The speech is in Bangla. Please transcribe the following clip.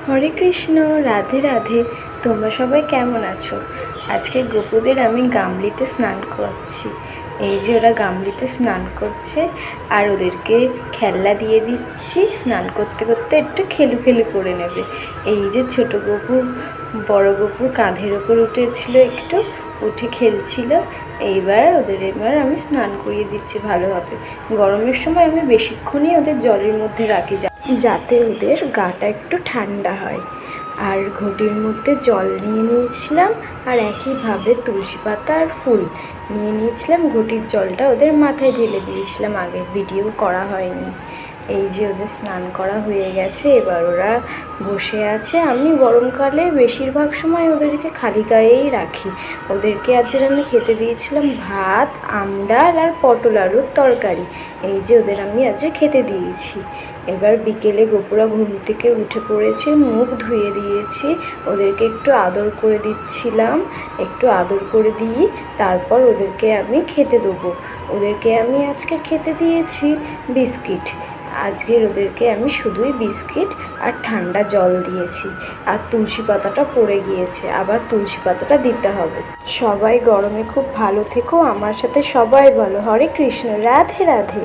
হরে কৃষ্ণ, রাধে রাধে। তোমরা সবাই কেমন আছো? আজকে গোপুদের আমি গামলিতে স্নান করাচ্ছি। এই যে ওরা গামলিতে স্নান করছে আর ওদেরকে খেলনা দিয়ে দিচ্ছি। স্নান করতে করতে একটু খেলু করে নেবে। এই যে ছোট গপু বড় গপু কাঁধের ওপর উঠেছিল, একটু উঠে খেলছিল। এবার আমি স্নান করিয়ে দিচ্ছি ভালোভাবে। গরমের সময় আমি বেশিক্ষণই ওদের জলের মধ্যে রাখি যাতে ওদের গাটা একটু ঠান্ডা হয়। আর ঘটির মধ্যে জল নিয়ে নিয়েছিলাম আর একইভাবে তুলসী পাতা আর ফুল নিয়ে নিয়েছিলাম। ঘটির জলটা ওদের মাথায় ঢেলে দিয়েছিলাম, আগে ভিডিও করা হয়নি। এই যে ওদের স্নান করা হয়ে গেছে, এবার ওরা বসে আছে। আমি গরমকালে বেশিরভাগ সময় ওদেরকে খালি গায়েই রাখি। ওদেরকে আজকে আমি খেতে দিয়েছিলাম ভাত, আমডাল আর পটল আলুর তরকারি। এই যে ওদের আমি আজকে খেতে দিয়েছি। এবার বিকেলে গোপুরা ঘুম থেকে উঠে পড়েছে, মুখ ধুয়ে দিয়েছি, ওদেরকে একটু আদর করে দিচ্ছিলাম। একটু আদর করে দিই, তারপর ওদেরকে আমি খেতে দেবো। ওদেরকে আমি আজকে খেতে দিয়েছি বিস্কিট। আজকের ওদেরকে আমি শুধুই বিস্কিট আর ঠান্ডা জল দিয়েছি। আর তুলসী পাতাটা পড়ে গিয়েছে, আবার তুলসী পাতাটা দিতে হবে। সবাই গরমে খুব ভালো থেকো। আমার সাথে সবাই বলো হরে কৃষ্ণ, রাধে রাধে।